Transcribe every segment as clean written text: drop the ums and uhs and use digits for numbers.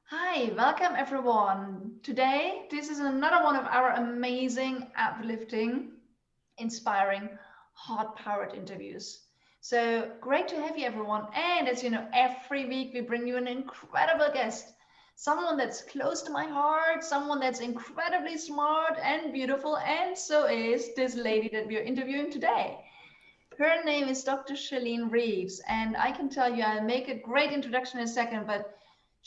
Hi, welcome everyone. Today, this is another one of our amazing, uplifting, inspiring, heart-powered interviews. So great to have you, everyone. And as you know, every week we bring you an incredible guest, someone that's close to my heart, someone that's incredibly smart and beautiful, and so is this lady that we are interviewing today. Her name is Dr. Shalene Reeves, and I can tell you, I'll make a great introduction in a second, but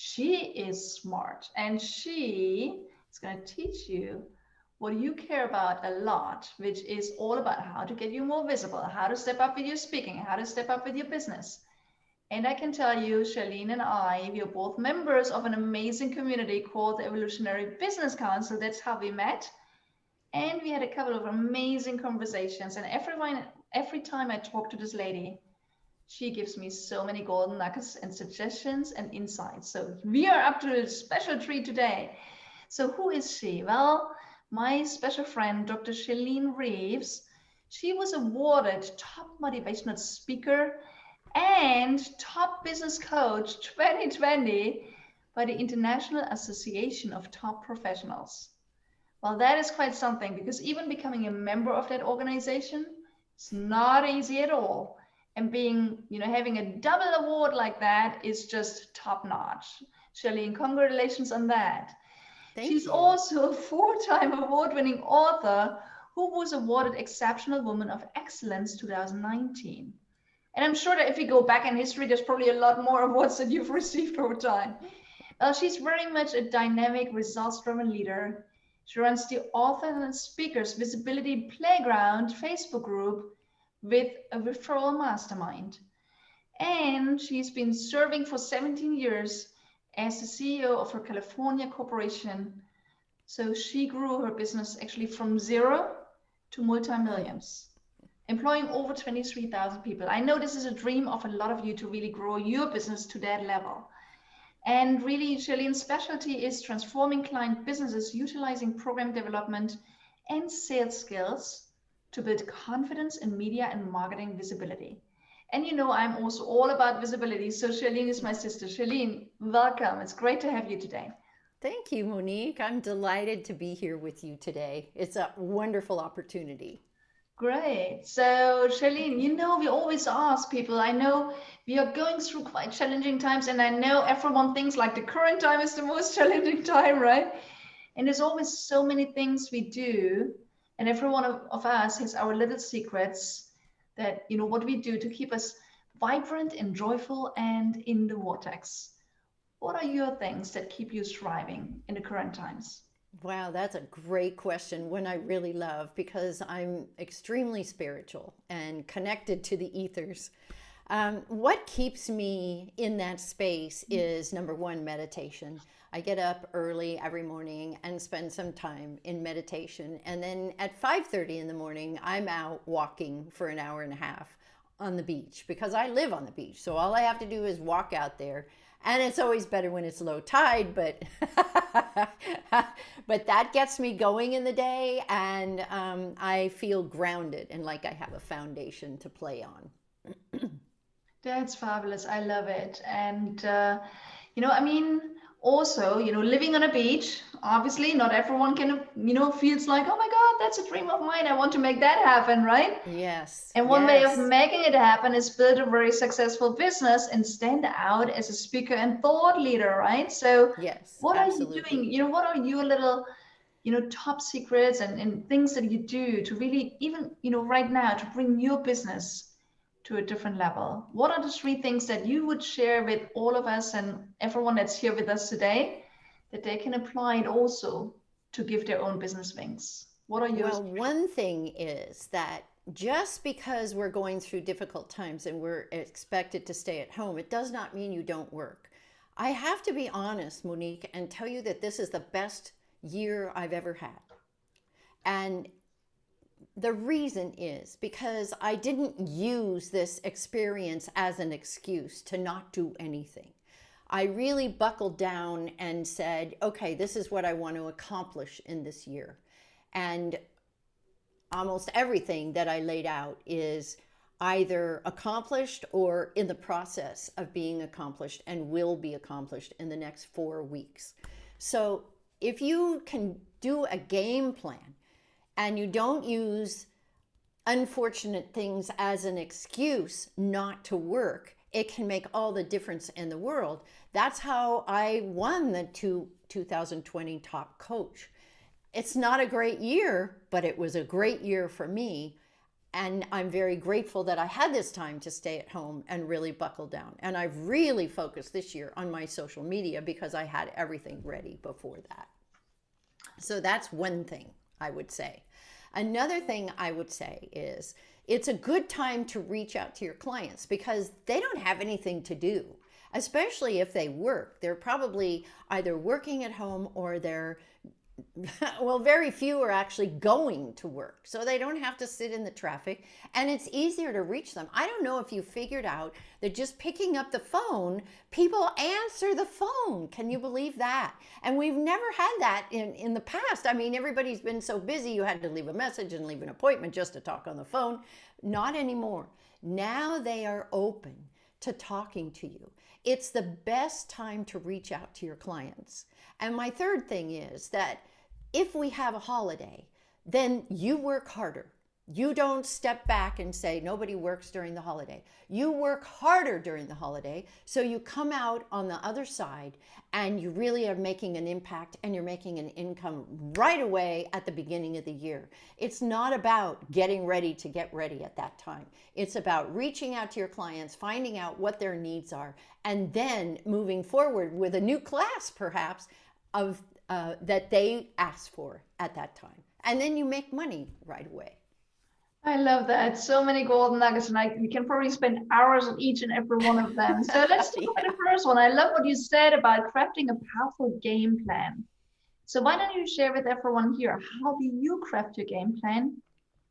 she is smart and she is going to teach you what you care about a lot, which is all about how to get you more visible, how to step up with your speaking, how to step up with your business. And I can tell you, Shalene and I, we are both members of an amazing community called the Evolutionary Business Council. That's how we met. And we had a couple of amazing conversations. And every time I talk to this lady, she gives me so many golden nuggets and suggestions and insights. So we are up to a special treat today. So who is she? Well, my special friend, Dr. Shalene Reeves, she was awarded top motivational speaker and top business coach 2020 by the International Association of Top Professionals. Well, that is quite something because even becoming a member of that organization is not easy at all. And being, having a double award like that is just top notch. Shalene, congratulations on that. Thank She's you. also a four-time award-winning author who was awarded Exceptional Woman of Excellence 2019. And I'm sure that if you go back in history, there's probably a lot more awards that you've received over time. She's very much a dynamic, results-driven leader. She runs the Author and Speakers Visibility Playground Facebook group with a referral mastermind. And she's been serving for 17 years as the CEO of her California corporation. So she grew her business actually from zero to multi-millions, employing over 23,000 people. I know this is a dream of a lot of you to really grow your business to that level. And really, Shalene's specialty is transforming client businesses utilizing program development and sales skills to build confidence in media and marketing visibility. And I'm also all about visibility. So Shalene is my sister. Shalene, welcome. It's great to have you today. Thank you, Monique. I'm delighted to be here with you today. It's a wonderful opportunity. Great. So, Charlene, we always ask people. I know we are going through quite challenging times, and I know everyone thinks like the current time is the most challenging time, right? And there's always so many things we do, and every one of us has our little secrets that, what we do to keep us vibrant and joyful and in the vortex. What are your things that keep you thriving in the current times? Wow, that's a great question, one I really love because I'm extremely spiritual and connected to the ethers. What keeps me in that space is number one, meditation. I get up early every morning and spend some time in meditation. And then at 5:30 in the morning, I'm out walking for an hour and a half on the beach because I live on the beach. So all I have to do is walk out there. And it's always better when it's low tide, but but that gets me going in the day, and I feel grounded and like I have a foundation to play on. That's fabulous. I love it. And, I mean, also, living on a beach, obviously, not everyone can, feels like, oh my God, that's a dream of mine. I want to make that happen, right? Yes, And one way of yes, making it happen is build a very successful business and stand out as a speaker and thought leader, right? So, yes, what are you doing? absolutely. What are your little, top secrets and things that you do to really, even, right now, to bring your business to a different level? What are the three things that you would share with all of us and everyone that's here with us today that they can apply it also to give their own business wings? What are yours? Well, one thing is that just because we're going through difficult times and we're expected to stay at home, it does not mean you don't work. I have to be honest, Monique, and tell you that this is the best year I've ever had. And the reason is because I didn't use this experience as an excuse to not do anything. I really buckled down and said, okay, this is what I want to accomplish in this year. And almost everything that I laid out is either accomplished or in the process of being accomplished and will be accomplished in the next 4 weeks. So if you can do a game plan and you don't use unfortunate things as an excuse not to work, it can make all the difference in the world. That's how I won the 2020 Top Coach. It's not a great year, but it was a great year for me. And I'm very grateful that I had this time to stay at home and really buckle down. And I've really focused this year on my social media because I had everything ready before that. So that's one thing I would say. Another thing I would say is it's a good time to reach out to your clients because they don't have anything to do, especially if they work. They're probably either working at home or they're well, very few are actually going to work, so they don't have to sit in the traffic, and it's easier to reach them. I don't know if you figured out that just picking up the phone, people answer the phone. Can you believe that? And we've never had that in the past. I mean, everybody's been so busy, you had to leave a message and leave an appointment just to talk on the phone. Not anymore. Now they are open to talking to you. It's the best time to reach out to your clients. And my third thing is that if we have a holiday, then you work harder. You don't step back and say, nobody works during the holiday. You work harder during the holiday, so you come out on the other side and you really are making an impact and you're making an income right away at the beginning of the year. It's not about getting ready to get ready at that time. It's about reaching out to your clients, finding out what their needs are, and then moving forward with a new class, perhaps, of that they asked for at that time. And then you make money right away. I love that. So many golden nuggets, and we can probably spend hours on each and every one of them. So let's talk about the first one. I love what you said about crafting a powerful game plan. So why don't you share with everyone here, how do you craft your game plan?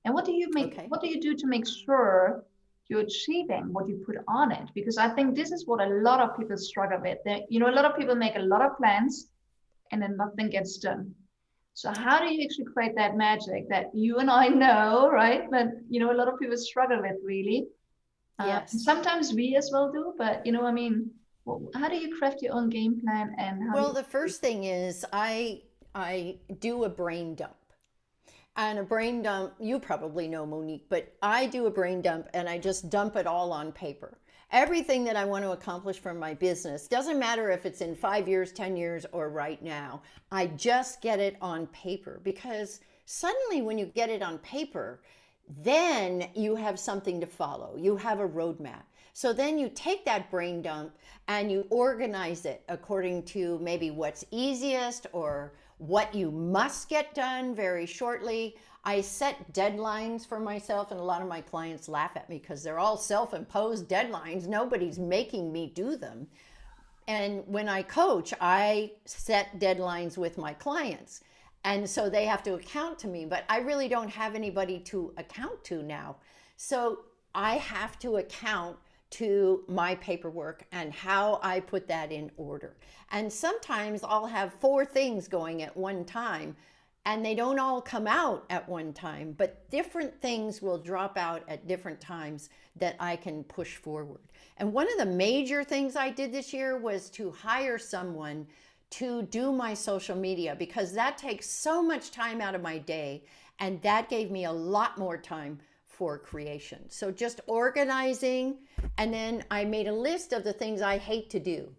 And what do you what do you do to make sure you're achieving what you put on it? Because I think this is what a lot of people struggle with. A lot of people make a lot of plans and then nothing gets done. So how do you actually create that magic that you and I know, right? But, a lot of people struggle with, really. Yes. Sometimes we as well do, but, how do you craft your own game plan? And how the first thing is I do a brain dump. And a brain dump, you probably know, Monique, but I do a brain dump and I just dump it all on paper. Everything that I want to accomplish from my business, doesn't matter if it's in 5 years, 10 years, or right now, I just get it on paper, because suddenly when you get it on paper, then you have something to follow. You have a roadmap. So then you take that brain dump and you organize it according to maybe what's easiest or what you must get done very shortly. I set deadlines for myself, and a lot of my clients laugh at me because they're all self-imposed deadlines. Nobody's making me do them. And when I coach, I set deadlines with my clients. And so they have to account to me, but I really don't have anybody to account to now. So I have to account to my paperwork and how I put that in order. And sometimes I'll have 4 things going at one time, and they don't all come out at one time, but different things will drop out at different times that I can push forward. And one of the major things I did this year was to hire someone to do my social media, because that takes so much time out of my day, and that gave me a lot more time for creation. So just organizing, and then I made a list of the things I hate to do.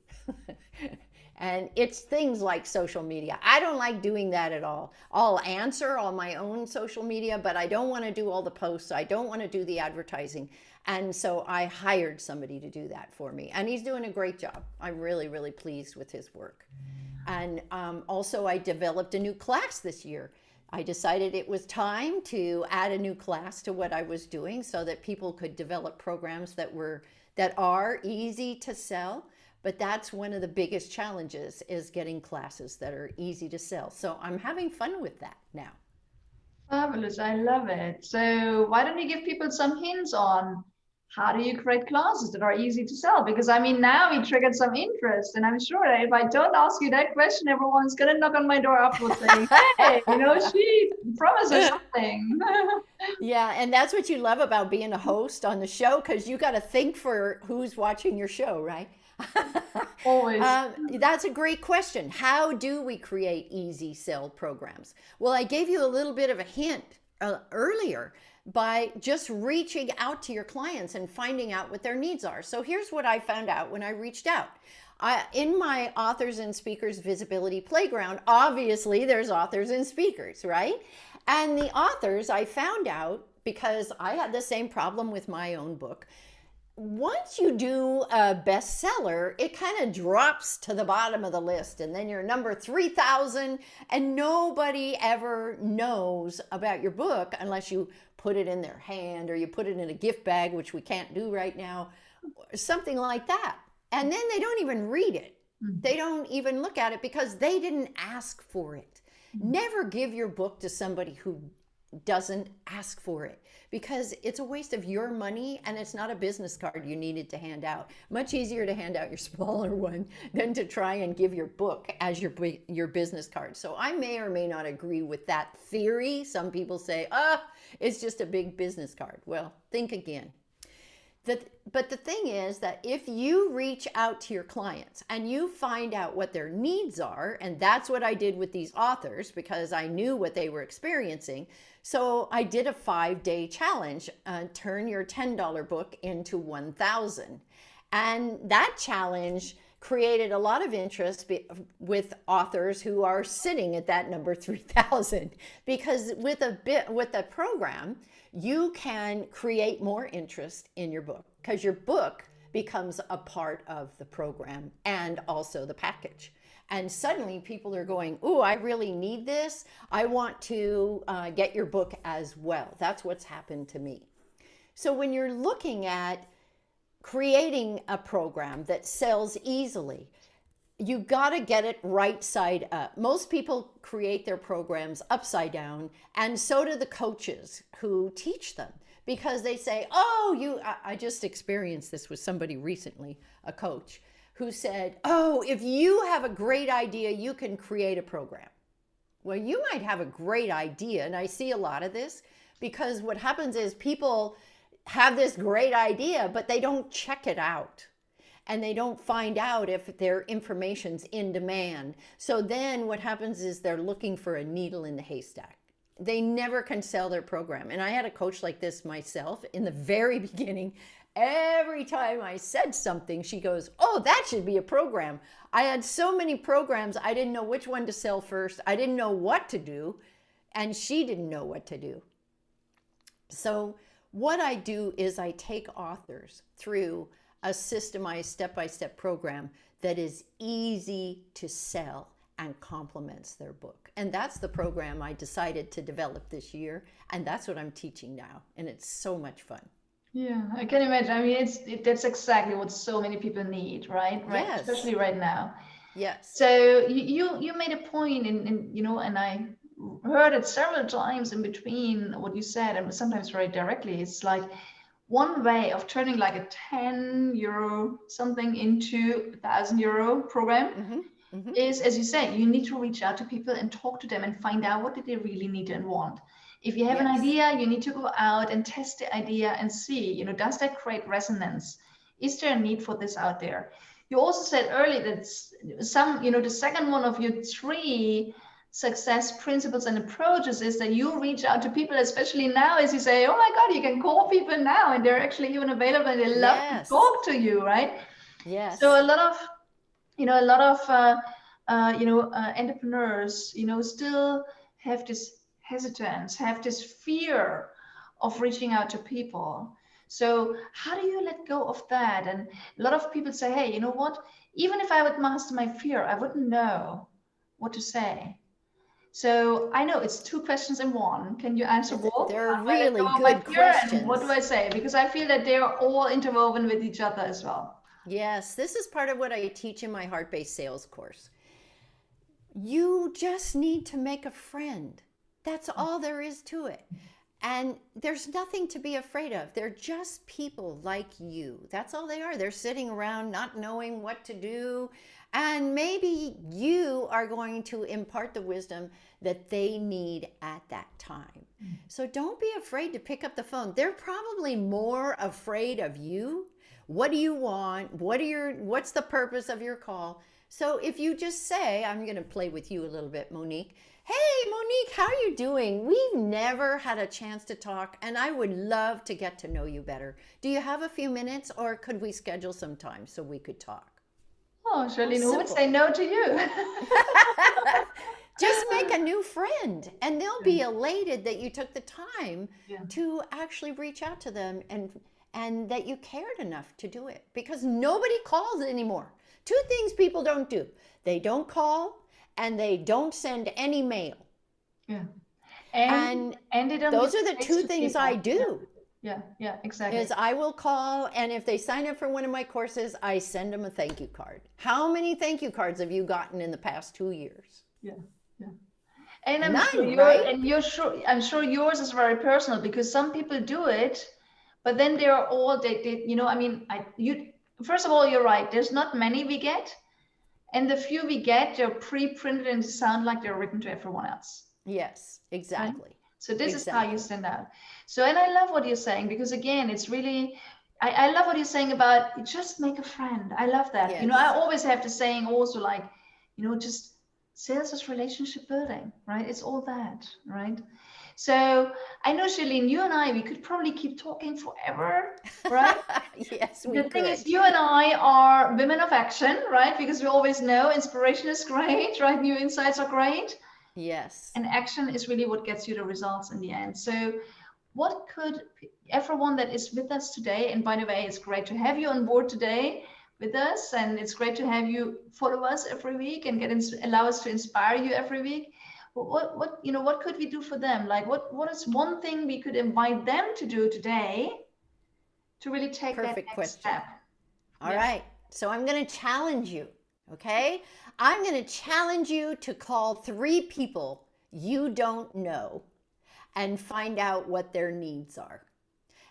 And it's things like social media. I don't like doing that at all. I'll answer on my own social media, but I don't want to do all the posts. I don't want to do the advertising. And so I hired somebody to do that for me. And he's doing a great job. I'm really, really pleased with his work. And also I developed a new class this year. I decided it was time to add a new class to what I was doing so that people could develop programs that are easy to sell. But that's one of the biggest challenges, is getting classes that are easy to sell. So I'm having fun with that now. Fabulous. I love it. So why don't you give people some hints on how do you create classes that are easy to sell? Because now we triggered some interest, and I'm sure that if I don't ask you that question, everyone's going to knock on my door afterwards saying, hey, she promise us something. Yeah, and that's what you love about being a host on the show, because you got to think for who's watching your show, right? Always. That's a great question. How do we create easy sell programs? Well, I gave you a little bit of a hint earlier by just reaching out to your clients and finding out what their needs are. So here's what I found out when I reached out. In my authors and speakers visibility playground, obviously there's authors and speakers, right? And the authors, I found out, because I had the same problem with my own book. Once you do a bestseller, it kind of drops to the bottom of the list, and then you're number 3,000, and nobody ever knows about your book unless you put it in their hand or you put it in a gift bag, which we can't do right now, something like that. And then they don't even read it. They don't even look at it because they didn't ask for it. Never give your book to somebody who doesn't ask for it, because it's a waste of your money, and it's not a business card you needed to hand out. Much easier to hand out your smaller one than to try and give your book as your business card. So I may or may not agree with that theory. Some people say, it's just a big business card. Well, think again. But the thing is that if you reach out to your clients and you find out what their needs are, and that's what I did with these authors, because I knew what they were experiencing. So I did a 5-day challenge, turn your $10 book into 1,000. And that challenge created a lot of interest with authors who are sitting at that number 3,000, because with a program, you can create more interest in your book, because your book becomes a part of the program and also the package. And suddenly people are going, oh, I really need this. I want to get your book as well. That's what's happened to me. So when you're looking at creating a program that sells easily, you got to get it right side up. Most people create their programs upside down, and so do the coaches who teach them, because they say, I just experienced this with somebody recently, a coach, who said, if you have a great idea, you can create a program. Well, you might have a great idea, and I see a lot of this, because what happens is people have this great idea, but they don't check it out. And they don't find out if their information's in demand. So then what happens is they're looking for a needle in the haystack. They never can sell their program. And I had a coach like this myself in the very beginning. Every time I said something, she goes, oh, that should be a program. I had so many programs, I didn't know which one to sell first. I didn't know what to do. And she didn't know what to do. So what I do is I take authors through a systemized step-by-step program that is easy to sell and complements their book. And that's the program I decided to develop this year. And that's what I'm teaching now. And it's so much fun. Yeah, I can imagine. I mean, that's exactly what so many people need, right? Yes. Especially right now. Yes. So you made a point and I heard it several times in between what you said, and sometimes very directly. It's like, one way of turning like a 10 euro something into €1,000 program is, as you say, you need to reach out to people and talk to them and find out what do they really need and want. If you have an idea, you need to go out and test the idea and see, does that create resonance? Is there a need for this out there? You also said earlier that the second one of your 3 success principles and approaches is that you reach out to people, especially now, as you say, oh my God, you can call people now and they're actually even available and they love to talk to you, right? Yes. So a lot of entrepreneurs, still have this hesitance, have this fear of reaching out to people. So how do you let go of that? And a lot of people say, hey, you know what? Even if I would master my fear, I wouldn't know what to say. So I know it's 2 questions in one. Can you answer both? They're really good questions. And what do I say? Because I feel that they are all interwoven with each other as well. Yes, this is part of what I teach in my Heart-Based Sales course. You just need to make a friend. That's all there is to it. And there's nothing to be afraid of. They're just people like you. That's all they are. They're sitting around not knowing what to do. And maybe you are going to impart the wisdom that they need at that time. So don't be afraid to pick up the phone. They're probably more afraid of you. What do you want? What's the purpose of your call? So if you just say, I'm going to play with you a little bit, Monique. Hey, Monique, how are you doing? We've never had a chance to talk, and I would love to get to know you better. Do you have a few minutes, or could we schedule some time so we could talk? Oh, Charlene, who would Simple. say no to you? Just make a new friend, and they'll be elated that you took the time Yeah. to actually reach out to them and that you cared enough to do it, because nobody calls anymore. Two things people don't do. They don't call and they don't send any mail. Yeah. And And they don't those give are the space two to things people. I do. Yeah, yeah, exactly. Is I will call, and if they sign up for one of my courses, I send them a thank you card. How many thank you cards have you gotten in the past 2 years? Yeah, yeah. And I'm None, sure right? I'm sure yours is very personal because some people do it, but then they are all they you know, I mean, you first of all, you're right. There's not many we get, and the few we get, they're pre-printed and sound like they're written to everyone else. Yes, Right? exactly. So this is how you Exactly. send out. So, and I love what you're saying because again, it's really, I love what you're saying about just make a friend. I love that. You know, I Yes. always have the saying also like, you know, just sales is relationship building, right? It's all that, right? So I know, Shalene, you and I, we could probably keep talking forever, right? Yes, we The thing is, could. you and I are women of action, right? Because we always know inspiration is great, right? New insights are great. Yes. And action is really what gets you the results in the end. So what could everyone that is with us today, and by the way, it's great to have you on board today with us, and it's great to have you follow us every week and allow us to inspire you every week. What you know, what could we do for them? Like what is one thing we could invite them to do today to really take that Perfect next question. step? All Yeah. right. So I'm going to challenge you. Okay. I'm going to challenge you to call 3 people you don't know and find out what their needs are.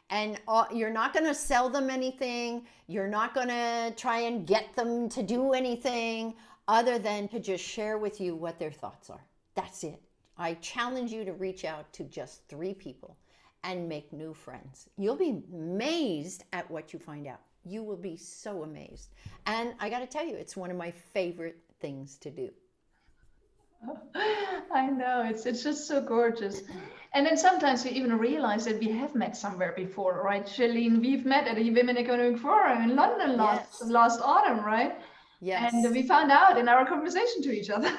And you're not going to sell them anything. You're not going to try and get them to do anything other than to just share with you what their thoughts are. That's it. I challenge you to reach out to just 3 people and make new friends. You'll be amazed at what you find out. You will be so amazed. And I got to tell you, it's one of my favorite things to do. I know it's just so gorgeous. And then sometimes we even realize that we have met somewhere before, right? Shalene, we've met at a Women Economic Forum in London Yes. last autumn, right? And Yes. we found out in our conversation to each other.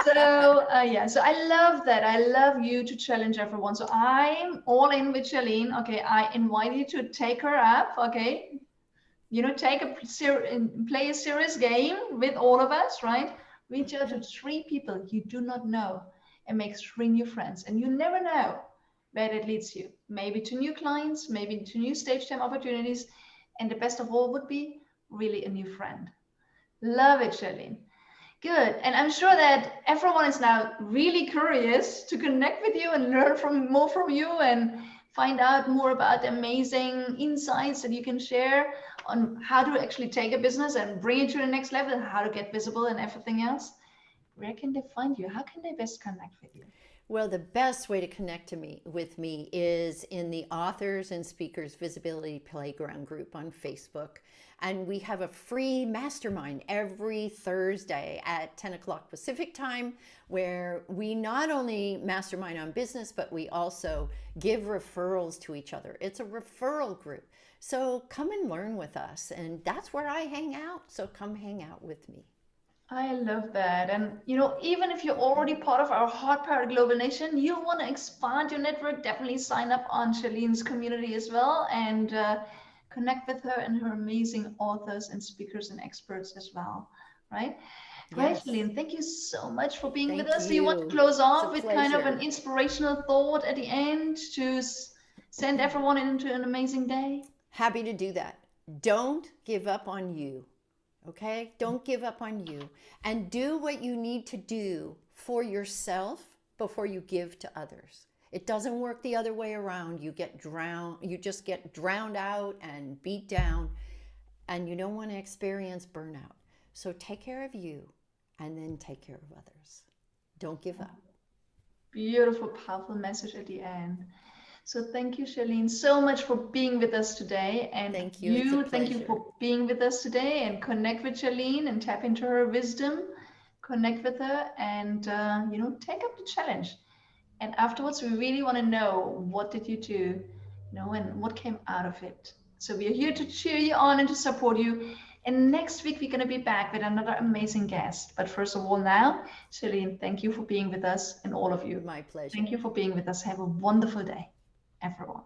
So yeah, so I love that. I love you to challenge everyone. So I'm all in with Shalene. Okay, I invite you to take her up. Okay, you know, play a serious game with all of us, right? Reach out to 3 people you do not know and make 3 new friends. And you never know where that leads you. Maybe to new clients, maybe to new stage time opportunities. And the best of all would be really a new friend. Love it, Charlene. Good. And I'm sure that everyone is now really curious to connect with you and learn more from you and find out more about the amazing insights that you can share on how to actually take a business and bring it to the next level and how to get visible and everything else. Where can they find you? How can they best connect with you? Well, the best way to connect with me is in the Authors and Speakers Visibility Playground group on Facebook. And we have a free mastermind every Thursday at 10 o'clock Pacific time, where we not only mastermind on business, but we also give referrals to each other. It's a referral group. So come and learn with us. And that's where I hang out. So come hang out with me. I love that. And you know, even if you're already part of our Hot Power Global Nation, you want to expand your network, definitely sign up on Shalene's community as well and connect with her and her amazing authors and speakers and experts as well. Right? Great, Yes. Shalene. Thank you so much for being with Thank us. Do you want to you. close It's a off with kind of an pleasure. inspirational thought at the end to send everyone into an amazing day? Happy to do that. Don't give up on you. Okay? Don't give up on you. And do what you need to do for yourself before you give to others. It doesn't work the other way around. You just get drowned out and beat down, and you don't want to experience burnout. So take care of you and then take care of others. Don't give up. Beautiful, powerful message at the end. So thank you, Charlene, so much for being with us today. And thank you. It's a thank you pleasure. for being with us today, and connect with Charlene and tap into her wisdom, connect with her, and take up the challenge. And afterwards, we really want to know, what did you do, and what came out of it. So we are here to cheer you on and to support you. And next week, we're going to be back with another amazing guest. But first of all, now, Charlene, thank you for being with us, and all of you. My pleasure. Thank you for being with us. Have a wonderful day, everyone.